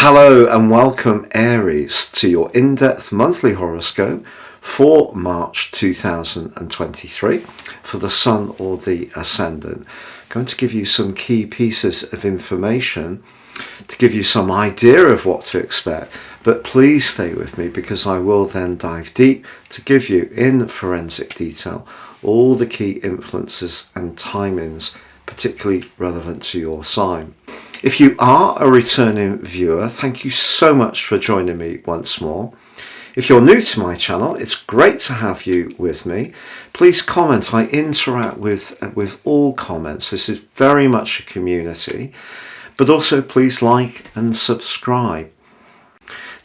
Hello and welcome Aries to your in-depth monthly horoscope for March 2023 for the Sun or the Ascendant. I'm going to give you some key pieces of information to give you some idea of what to expect, but please stay with me because I will then dive deep to give you in forensic detail all the key influences and timings particularly relevant to your sign. If you are a returning viewer, thank you so much for joining me once more. If you're new to my channel, it's great to have you with me. Please comment. I interact with all comments. This is very much a community. But also please like and subscribe.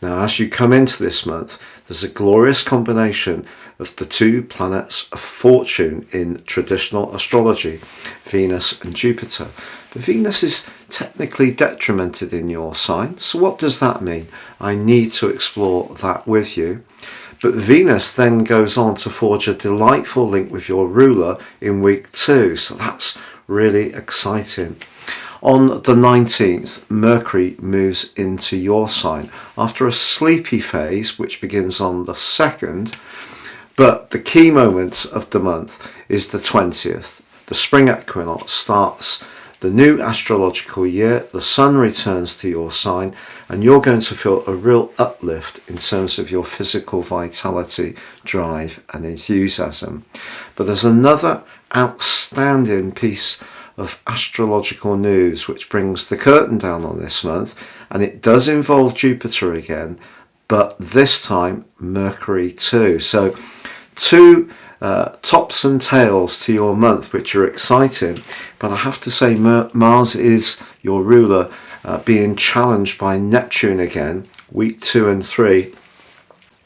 Now, as you come into this month, there's a glorious combination of the two planets of fortune in traditional astrology, Venus and Jupiter. But Venus is technically detrimented in your sign. So what does that mean? I need to explore that with you. But Venus then goes on to forge a delightful link with your ruler in week 2. So that's really exciting. On the 19th, Mercury moves into your sign after a sleepy phase, which begins on the 2nd. But the key moment of the month is the 20th. The spring equinox starts the new astrological year. The sun returns to your sign and you're going to feel a real uplift in terms of your physical vitality, drive and enthusiasm. But there's another outstanding piece of astrological news which brings the curtain down on this month, and it does involve Jupiter again, but this time Mercury too. So two tops and tails to your month which are exciting, but I have to say Mars is your ruler being challenged by Neptune again, week 2 and 3,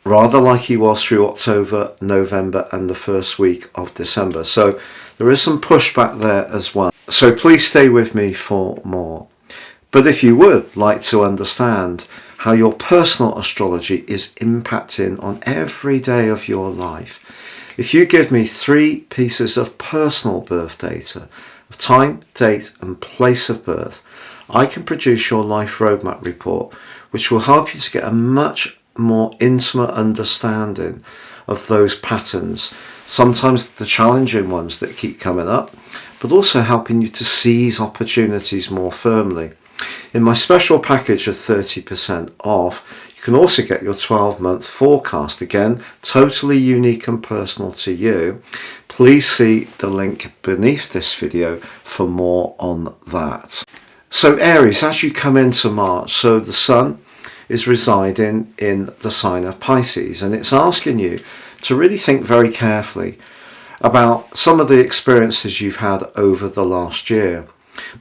rather like he was through October, November and the first week of December. So there is some pushback there as well. So please stay with me for more. But if you would like to understand how your personal astrology is impacting on every day of your life, if you give me 3 pieces of personal birth data, of time, date and place of birth, I can produce your life roadmap report, which will help you to get a much more intimate understanding of those patterns, sometimes the challenging ones that keep coming up, but also helping you to seize opportunities more firmly. In my special package of 30% off, you can also get your 12-month forecast, again totally unique and personal to you. Please see the link beneath this video for more on that. So Aries, as you come into March, so the sun is residing in the sign of Pisces, and it's asking you to really think very carefully about some of the experiences you've had over the last year.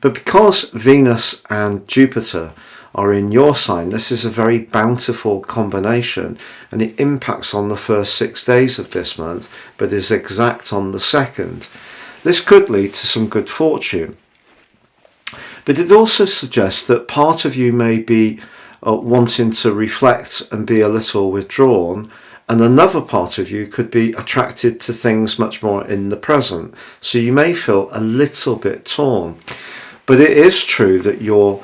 But because Venus and Jupiter are in your sign, this is a very bountiful combination, and it impacts on the first 6 days of this month, but is exact on the 2nd. This could lead to some good fortune. But it also suggests that part of you may be wanting to reflect and be a little withdrawn, and another part of you could be attracted to things much more in the present. So you may feel a little bit torn. But it is true that your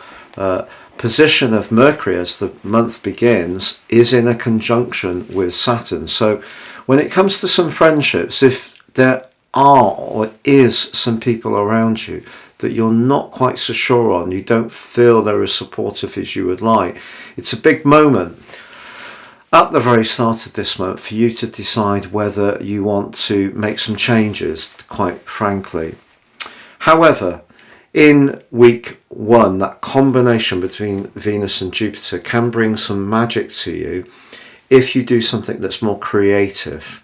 position of Mercury as the month begins is in a conjunction with Saturn. So when it comes to some friendships, if there are or is some people around you that you're not quite so sure on, you don't feel they're as supportive as you would like, it's a big moment at the very start of this month for you to decide whether you want to make some changes, quite frankly. However, in week 1, that combination between Venus and Jupiter can bring some magic to you if you do something that's more creative.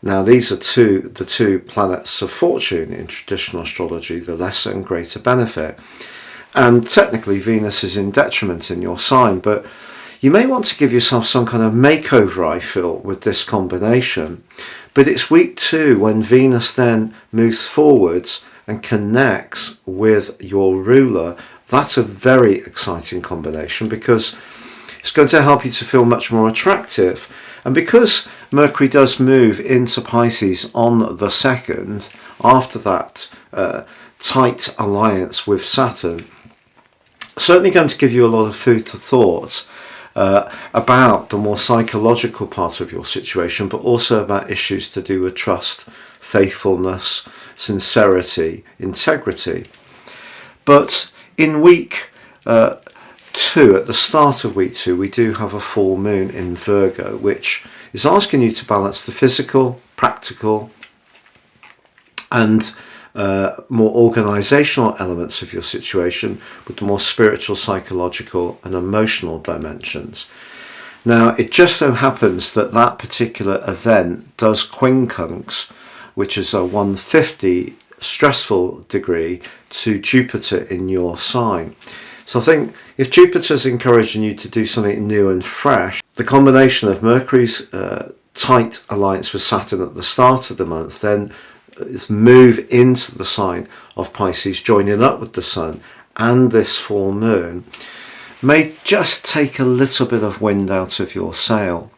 Now, these are the two planets of fortune in traditional astrology, the lesser and greater benefit. And technically, Venus is in detriment in your sign, but you may want to give yourself some kind of makeover, I feel, with this combination. But it's week 2 when Venus then moves forwards and connects with your ruler. That's a very exciting combination because it's going to help you to feel much more attractive. And because Mercury does move into Pisces on the 2nd, after that tight alliance with Saturn, certainly going to give you a lot of food for thought about the more psychological part of your situation, but also about issues to do with trust, faithfulness, sincerity, integrity. But in week 2, at the start of week 2, we do have a full moon in Virgo, which is asking you to balance the physical, practical, and more organisational elements of your situation with the more spiritual, psychological and emotional dimensions. Now, it just so happens that that particular event does quincunx, which is a 150 stressful degree, to Jupiter in your sign. So I think if Jupiter's encouraging you to do something new and fresh, the combination of Mercury's tight alliance with Saturn at the start of the month, then its move into the sign of Pisces, joining up with the Sun and this full moon, may just take a little bit of wind out of your sail.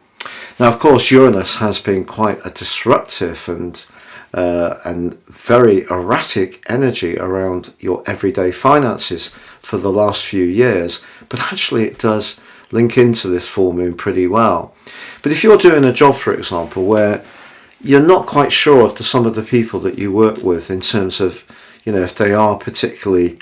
Now, of course, Uranus has been quite a disruptive and very erratic energy around your everyday finances for the last few years, but actually it does link into this full moon pretty well. But if you're doing a job, for example, where you're not quite sure of some of the people that you work with in terms of, if they are particularly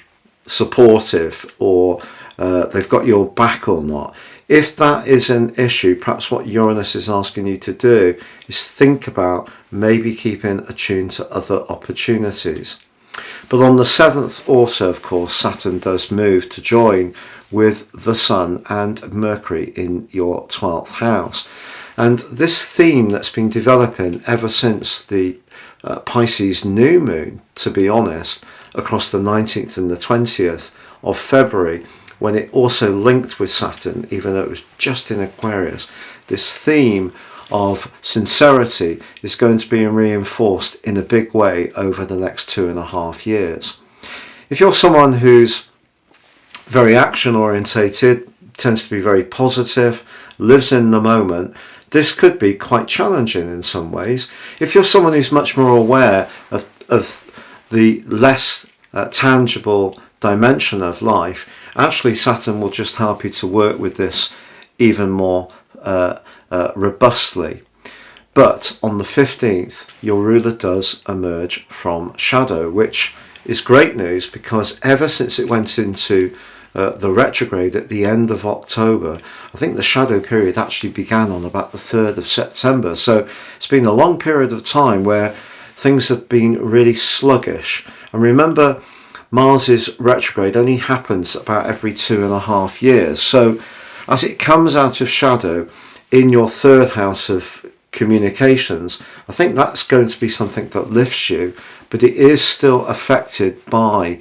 supportive or they've got your back or not. If that is an issue, perhaps what Uranus is asking you to do is think about maybe keeping attuned to other opportunities. But on the 7th also, of course, Saturn does move to join with the Sun and Mercury in your 12th house. And this theme that's been developing ever since the Pisces new moon, to be honest, across the 19th and the 20th of February, when it also linked with Saturn, even though it was just in Aquarius, this theme of sincerity is going to be reinforced in a big way over the next 2.5 years. If you're someone who's very action orientated, tends to be very positive, lives in the moment, this could be quite challenging in some ways. If you're someone who's much more aware of the less tangible dimension of life, actually Saturn will just help you to work with this even more robustly. But on the 15th, your ruler does emerge from shadow, which is great news because ever since it went into the retrograde at the end of October, I think the shadow period actually began on about the 3rd of September. So it's been a long period of time where things have been really sluggish. And remember, Mars's retrograde only happens about every 2.5 years. So as it comes out of shadow in your 3rd house of communications, I think that's going to be something that lifts you, but it is still affected by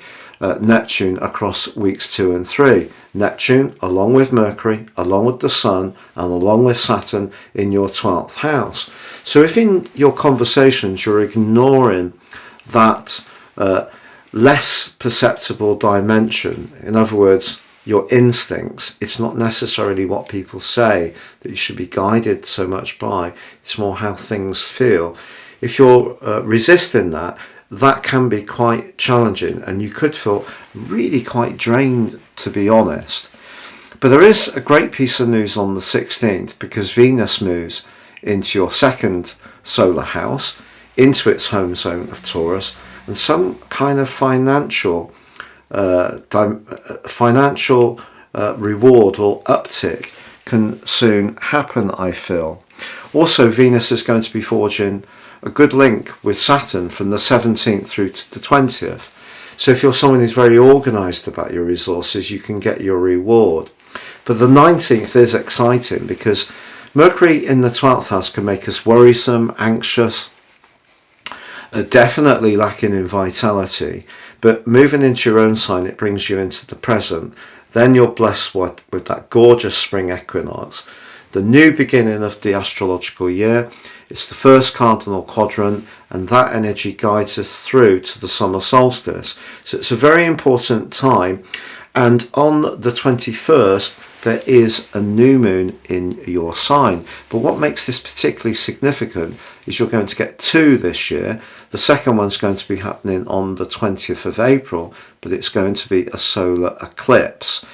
Neptune across weeks 2 and 3. Neptune along with Mercury, along with the Sun and along with Saturn in your 12th house. So if in your conversations you're ignoring that less perceptible dimension, in other words your instincts, it's not necessarily what people say that you should be guided so much by, it's more how things feel. If you're resisting that, that can be quite challenging and you could feel really quite drained, to be honest. But there is a great piece of news on the 16th because Venus moves into your 2nd solar house, into its home zone of Taurus, and some kind of financial reward or uptick can soon happen, I feel. Also, Venus is going to be forging a good link with Saturn from the 17th through to the 20th. So if you're someone who's very organised about your resources, you can get your reward. But the 19th is exciting because Mercury in the 12th house can make us worrisome, anxious, definitely lacking in vitality. But moving into your own sign, it brings you into the present. Then you're blessed with that gorgeous spring equinox, the new beginning of the astrological year. It's the first cardinal quadrant, and that energy guides us through to the summer solstice. So it's a very important time. And on the 21st, there is a new moon in your sign. But what makes this particularly significant is you're going to get two this year. The second one's going to be happening on the 20th of April, but it's going to be a solar eclipse.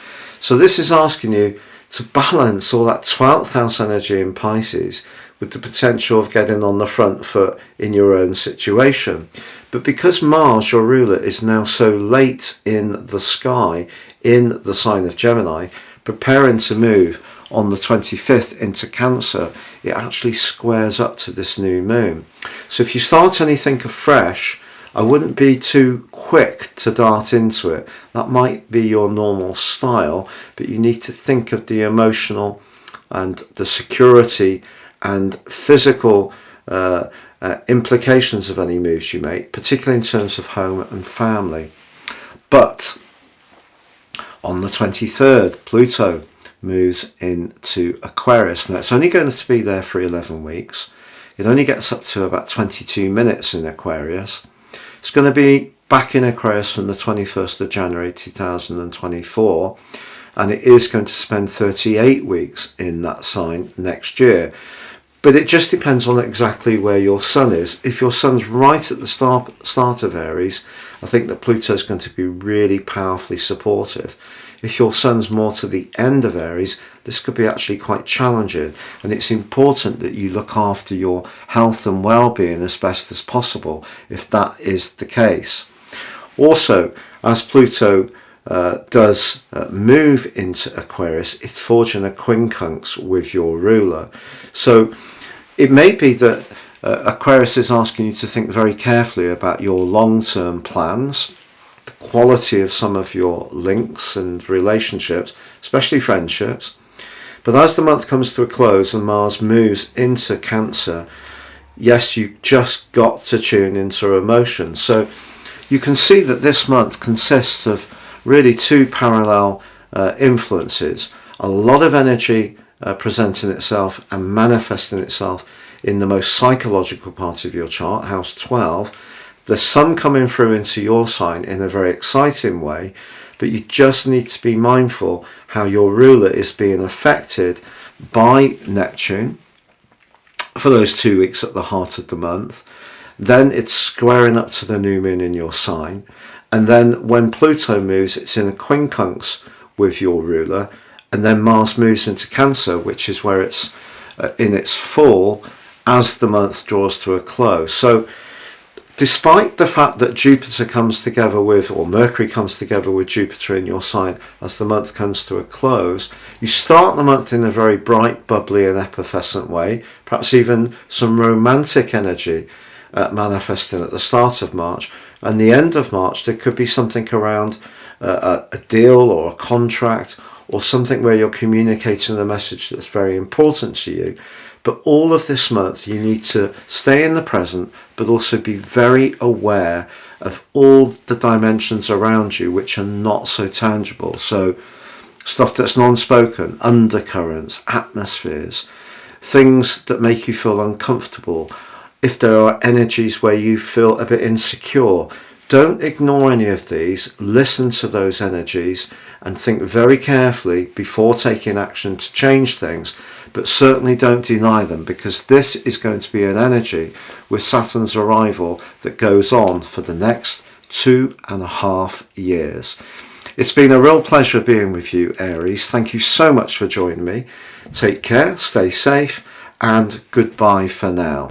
So this is asking you to balance all that 12th house energy in Pisces with the potential of getting on the front foot in your own situation. But because Mars, your ruler, is now so late in the sky, in the sign of Gemini, preparing to move on the 25th into Cancer, it actually squares up to this new moon. So if you start anything afresh, I wouldn't be too quick to dart into it. That might be your normal style, but you need to think of the emotional and the security and physical implications of any moves you make, particularly in terms of home and family. But on the 23rd, Pluto moves into Aquarius. Now, it's only going to be there for 11 weeks. It only gets up to about 22 minutes in Aquarius. It's going to be back in Aquarius from the 21st of January 2024, and it is going to spend 38 weeks in that sign next year. But it just depends on exactly where your sun is. If your sun's right at the start of Aries, I think that Pluto is going to be really powerfully supportive. If your sun's more to the end of Aries, this could be actually quite challenging, and it's important that you look after your health and well-being as best as possible if that is the case. Also, as Pluto does move into Aquarius, it's forging a quincunx with your ruler. So it may be that Aquarius is asking you to think very carefully about your long-term plans, the quality of some of your links and relationships, especially friendships. But as the month comes to a close and Mars moves into Cancer, yes, you just got to tune into emotions. So you can see that this month consists of really two parallel influences. A lot of energy presenting itself and manifesting itself in the most psychological part of your chart, house 12. The sun coming through into your sign in a very exciting way, but you just need to be mindful how your ruler is being affected by Neptune for those 2 weeks at the heart of the month. Then it's squaring up to the new moon in your sign, and then when Pluto moves, it's in a quincunx with your ruler, and then Mars moves into Cancer, which is where it's in its full as the month draws to a close. So despite the fact that Jupiter comes together with, or Mercury comes together with Jupiter in your sign as the month comes to a close, you start the month in a very bright, bubbly and effervescent way, perhaps even some romantic energy manifesting at the start of March. And the end of March, there could be something around a deal or a contract, or something where you're communicating a message that's very important to you. But all of this month, you need to stay in the present, but also be very aware of all the dimensions around you which are not so tangible. So stuff that's non-spoken, undercurrents, atmospheres, things that make you feel uncomfortable. If there are energies where you feel a bit insecure, don't ignore any of these. Listen to those energies and think very carefully before taking action to change things, but certainly don't deny them, because this is going to be an energy with Saturn's arrival that goes on for the next 2.5 years. It's been a real pleasure being with you, Aries. Thank you so much for joining me. Take care, stay safe, and goodbye for now.